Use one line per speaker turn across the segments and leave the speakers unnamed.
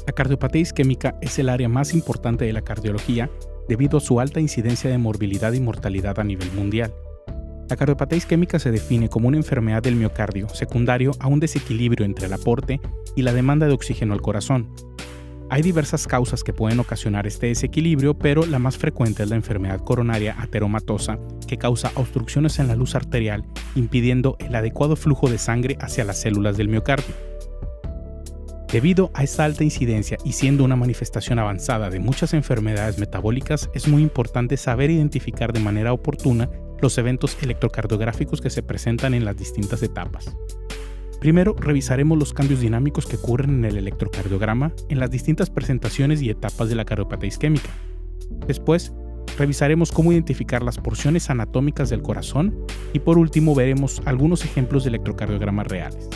La cardiopatía isquémica es el área más importante de la cardiología debido a su alta incidencia de morbilidad y mortalidad a nivel mundial. La cardiopatía isquémica se define como una enfermedad del miocardio secundario a un desequilibrio entre el aporte y la demanda de oxígeno al corazón. Hay diversas causas que pueden ocasionar este desequilibrio, pero la más frecuente es la enfermedad coronaria ateromatosa, que causa obstrucciones en la luz arterial, impidiendo el adecuado flujo de sangre hacia las células del miocardio. Debido a esta alta incidencia y siendo una manifestación avanzada de muchas enfermedades metabólicas, es muy importante saber identificar de manera oportuna los eventos electrocardiográficos que se presentan en las distintas etapas. Primero, revisaremos los cambios dinámicos que ocurren en el electrocardiograma en las distintas presentaciones y etapas de la cardiopatía isquémica. Después, revisaremos cómo identificar las porciones anatómicas del corazón y por último veremos algunos ejemplos de electrocardiogramas reales.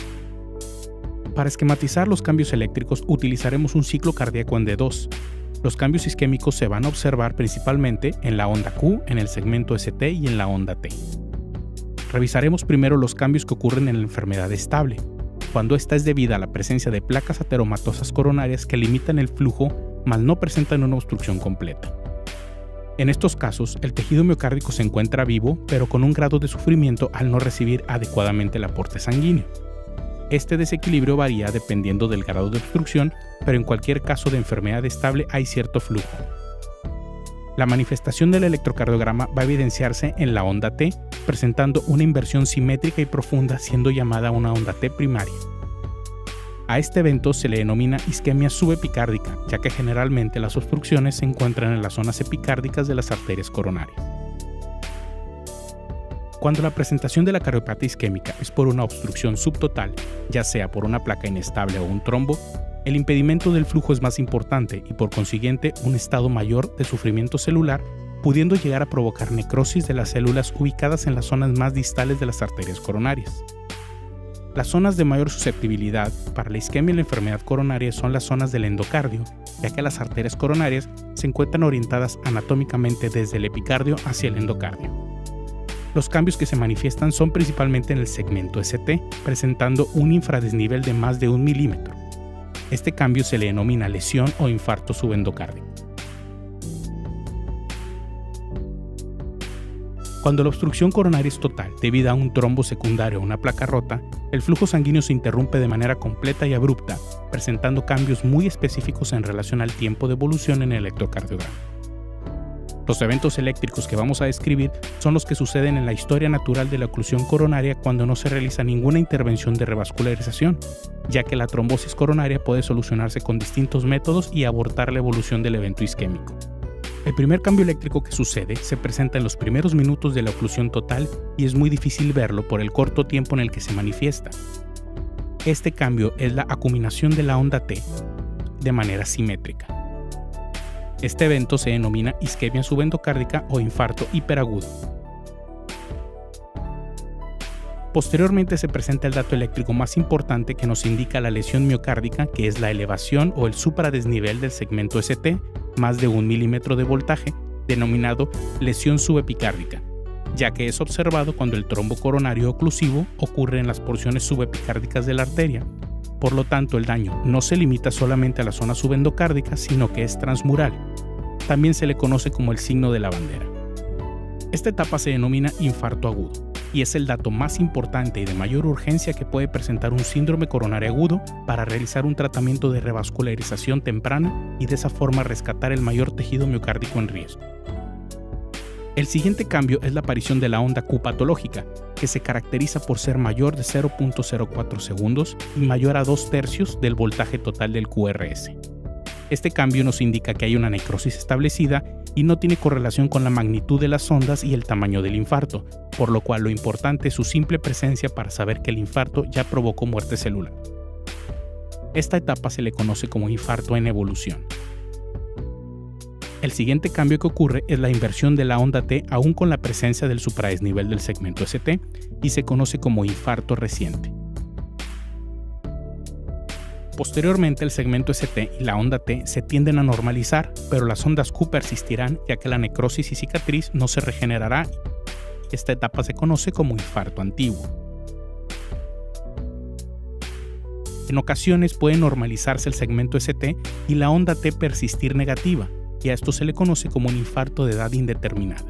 Para esquematizar los cambios eléctricos utilizaremos un ciclo cardíaco en D2. Los cambios isquémicos se van a observar principalmente en la onda Q, en el segmento ST y en la onda T. Revisaremos primero los cambios que ocurren en la enfermedad estable, cuando esta es debida a la presencia de placas ateromatosas coronarias que limitan el flujo, mas no presentan una obstrucción completa. En estos casos, el tejido miocárdico se encuentra vivo, pero con un grado de sufrimiento al no recibir adecuadamente el aporte sanguíneo. Este desequilibrio varía dependiendo del grado de obstrucción, pero en cualquier caso de enfermedad estable hay cierto flujo. La manifestación del electrocardiograma va a evidenciarse en la onda T, presentando una inversión simétrica y profunda, siendo llamada una onda T primaria. A este evento se le denomina isquemia subepicárdica, ya que generalmente las obstrucciones se encuentran en las zonas epicárdicas de las arterias coronarias. Cuando la presentación de la cardiopatía isquémica es por una obstrucción subtotal, ya sea por una placa inestable o un trombo, el impedimento del flujo es más importante y por consiguiente un estado mayor de sufrimiento celular, pudiendo llegar a provocar necrosis de las células ubicadas en las zonas más distales de las arterias coronarias. Las zonas de mayor susceptibilidad para la isquemia y la enfermedad coronaria son las zonas del endocardio, ya que las arterias coronarias se encuentran orientadas anatómicamente desde el epicardio hacia el endocardio. Los cambios que se manifiestan son principalmente en el segmento ST, presentando un infradesnivel de más de 1 milímetro. Este cambio se le denomina lesión o infarto subendocárdico. Cuando la obstrucción coronaria es total debido a un trombo secundario o una placa rota, el flujo sanguíneo se interrumpe de manera completa y abrupta, presentando cambios muy específicos en relación al tiempo de evolución en el electrocardiograma. Los eventos eléctricos que vamos a describir son los que suceden en la historia natural de la oclusión coronaria cuando no se realiza ninguna intervención de revascularización, ya que la trombosis coronaria puede solucionarse con distintos métodos y abortar la evolución del evento isquémico. El primer cambio eléctrico que sucede se presenta en los primeros minutos de la oclusión total y es muy difícil verlo por el corto tiempo en el que se manifiesta. Este cambio es la acuminación de la onda T de manera simétrica. Este evento se denomina isquemia subendocárdica o infarto hiperagudo. Posteriormente se presenta el dato eléctrico más importante que nos indica la lesión miocárdica, que es la elevación o el supradesnivel del segmento ST, más de 1 milímetro de voltaje, denominado lesión subepicárdica, ya que es observado cuando el trombo coronario oclusivo ocurre en las porciones subepicárdicas de la arteria. Por lo tanto, el daño no se limita solamente a la zona subendocárdica, sino que es transmural. También se le conoce como el signo de la bandera. Esta etapa se denomina infarto agudo y es el dato más importante y de mayor urgencia que puede presentar un síndrome coronario agudo para realizar un tratamiento de revascularización temprana y de esa forma rescatar el mayor tejido miocárdico en riesgo. El siguiente cambio es la aparición de la onda Q patológica, que se caracteriza por ser mayor de 0.04 segundos y mayor a 2/3 del voltaje total del QRS. Este cambio nos indica que hay una necrosis establecida y no tiene correlación con la magnitud de las ondas y el tamaño del infarto, por lo cual lo importante es su simple presencia para saber que el infarto ya provocó muerte celular. Esta etapa se le conoce como infarto en evolución. El siguiente cambio que ocurre es la inversión de la onda T aún con la presencia del supradesnivel del segmento ST y se conoce como infarto reciente. Posteriormente, el segmento ST y la onda T se tienden a normalizar, pero las ondas Q persistirán ya que la necrosis y cicatriz no se regenerará. Esta etapa se conoce como infarto antiguo. En ocasiones puede normalizarse el segmento ST y la onda T persistir negativa, y a esto se le conoce como un infarto de edad indeterminada.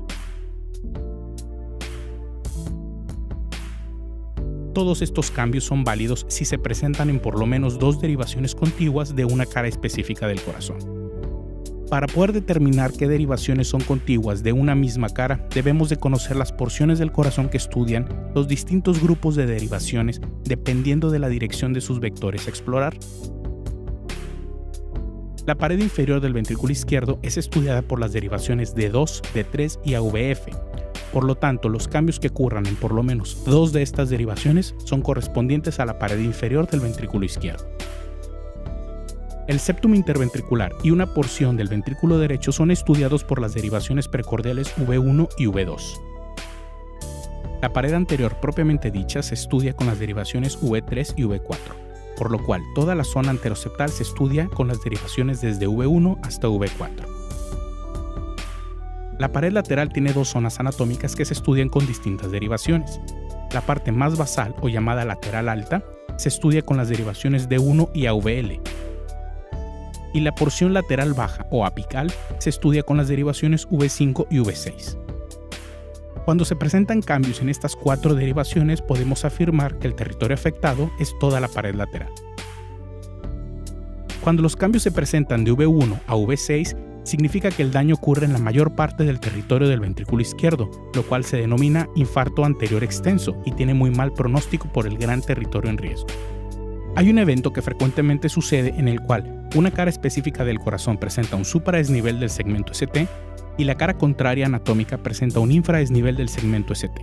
Todos estos cambios son válidos si se presentan en por lo menos dos derivaciones contiguas de una cara específica del corazón. Para poder determinar qué derivaciones son contiguas de una misma cara, debemos de conocer las porciones del corazón que estudian los distintos grupos de derivaciones dependiendo de la dirección de sus vectores a explorar. La pared inferior del ventrículo izquierdo es estudiada por las derivaciones D2, D3 y AVF. Por lo tanto, los cambios que ocurran en por lo menos dos de estas derivaciones son correspondientes a la pared inferior del ventrículo izquierdo. El septum interventricular y una porción del ventrículo derecho son estudiados por las derivaciones precordiales V1 y V2. La pared anterior propiamente dicha se estudia con las derivaciones V3 y V4, por lo cual toda la zona anteroseptal se estudia con las derivaciones desde V1 hasta V4. La pared lateral tiene dos zonas anatómicas que se estudian con distintas derivaciones. La parte más basal, o llamada lateral alta, se estudia con las derivaciones D1 y AVL. Y la porción lateral baja, o apical, se estudia con las derivaciones V5 y V6. Cuando se presentan cambios en estas cuatro derivaciones, podemos afirmar que el territorio afectado es toda la pared lateral. Cuando los cambios se presentan de V1 a V6, significa que el daño ocurre en la mayor parte del territorio del ventrículo izquierdo, lo cual se denomina infarto anterior extenso y tiene muy mal pronóstico por el gran territorio en riesgo. Hay un evento que frecuentemente sucede en el cual una cara específica del corazón presenta un supradesnivel del segmento ST y la cara contraria anatómica presenta un infradesnivel del segmento ST.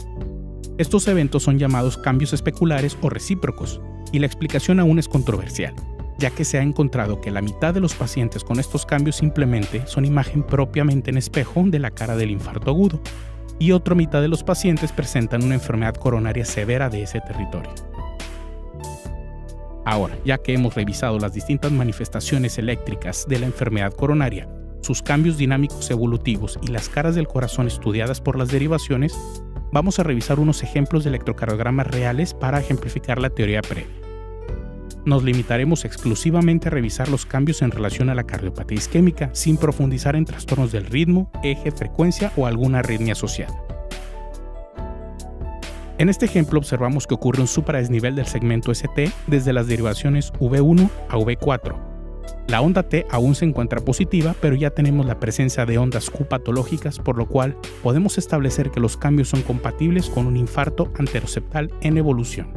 Estos eventos son llamados cambios especulares o recíprocos, y la explicación aún es controversial, ya que se ha encontrado que la mitad de los pacientes con estos cambios simplemente son imagen propiamente en espejo de la cara del infarto agudo, y otra mitad de los pacientes presentan una enfermedad coronaria severa de ese territorio. Ahora, ya que hemos revisado las distintas manifestaciones eléctricas de la enfermedad coronaria, sus cambios dinámicos evolutivos y las caras del corazón estudiadas por las derivaciones, vamos a revisar unos ejemplos de electrocardiogramas reales para ejemplificar la teoría previa. Nos limitaremos exclusivamente a revisar los cambios en relación a la cardiopatía isquémica, sin profundizar en trastornos del ritmo, eje, frecuencia o alguna arritmia asociada. En este ejemplo observamos que ocurre un supradesnivel del segmento ST desde las derivaciones V1 a V4. La onda T aún se encuentra positiva, pero ya tenemos la presencia de ondas Q patológicas, por lo cual podemos establecer que los cambios son compatibles con un infarto anteroseptal en evolución.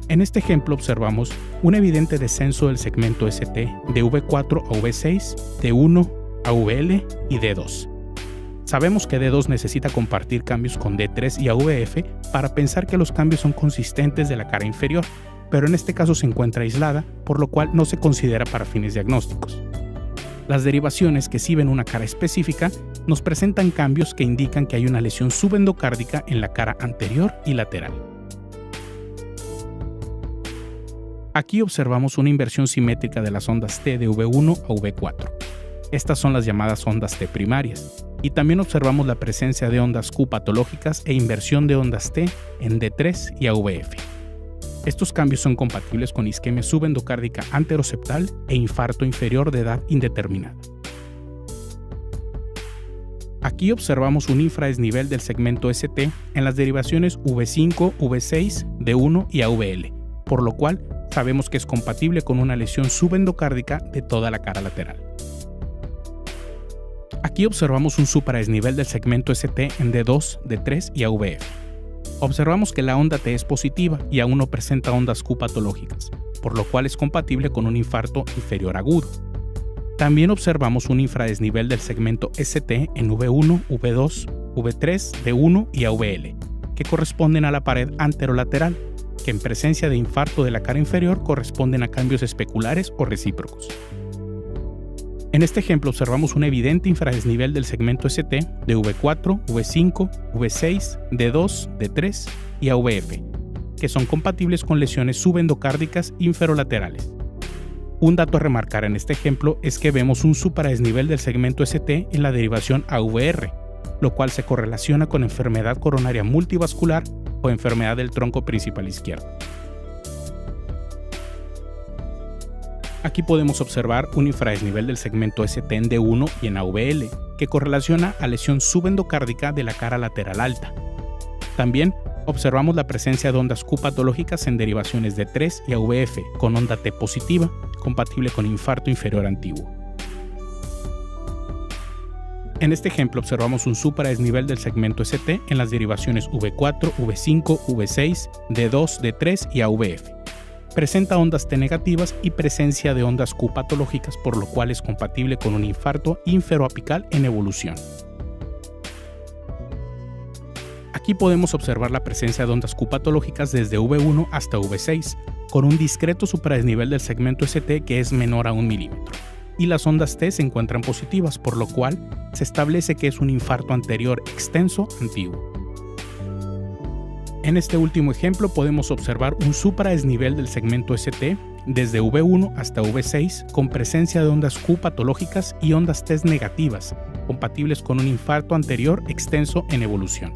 En este ejemplo observamos un evidente descenso del segmento ST de V4 a V6, de 1 a VL y D2. Sabemos que D2 necesita compartir cambios con D3 y AVF para pensar que los cambios son consistentes de la cara inferior, pero en este caso se encuentra aislada, por lo cual no se considera para fines diagnósticos. Las derivaciones que sí ven una cara específica nos presentan cambios que indican que hay una lesión subendocárdica en la cara anterior y lateral. Aquí observamos una inversión simétrica de las ondas T de V1 a V4. Estas son las llamadas ondas T primarias, y también observamos la presencia de ondas Q patológicas e inversión de ondas T en D3 y AVF. Estos cambios son compatibles con isquemia subendocárdica anteroseptal e infarto inferior de edad indeterminada. Aquí observamos un infradesnivel del segmento ST en las derivaciones V5, V6, D1 y AVL, por lo cual sabemos que es compatible con una lesión subendocárdica de toda la cara lateral. Aquí observamos un supradesnivel del segmento ST en D2, D3 y AVF. Observamos que la onda T es positiva y aún no presenta ondas Q patológicas, por lo cual es compatible con un infarto inferior agudo. También observamos un infradesnivel del segmento ST en V1, V2, V3, D1 y AVL, que corresponden a la pared anterolateral, que en presencia de infarto de la cara inferior corresponden a cambios especulares o recíprocos. En este ejemplo observamos un evidente infradesnivel del segmento ST de V4, V5, V6, D2, D3 y AVF, que son compatibles con lesiones subendocárdicas inferolaterales. Un dato a remarcar en este ejemplo es que vemos un supradesnivel del segmento ST en la derivación AVR, lo cual se correlaciona con enfermedad coronaria multivascular o enfermedad del tronco principal izquierdo. Aquí podemos observar un infradesnivel del segmento ST en D1 y en AVL, que correlaciona a lesión subendocárdica de la cara lateral alta. También observamos la presencia de ondas Q patológicas en derivaciones D3 y AVF con onda T positiva, compatible con infarto inferior antiguo. En este ejemplo observamos un supradesnivel del segmento ST en las derivaciones V4, V5, V6, D2, D3 y AVF. Presenta ondas T negativas y presencia de ondas Q patológicas, por lo cual es compatible con un infarto inferoapical en evolución. Aquí podemos observar la presencia de ondas Q patológicas desde V1 hasta V6, con un discreto supradesnivel del segmento ST que es menor a 1 milímetro, y las ondas T se encuentran positivas, por lo cual se establece que es un infarto anterior extenso antiguo. En este último ejemplo podemos observar un supradesnivel del segmento ST desde V1 hasta V6 con presencia de ondas Q patológicas y ondas T negativas, compatibles con un infarto anterior extenso en evolución.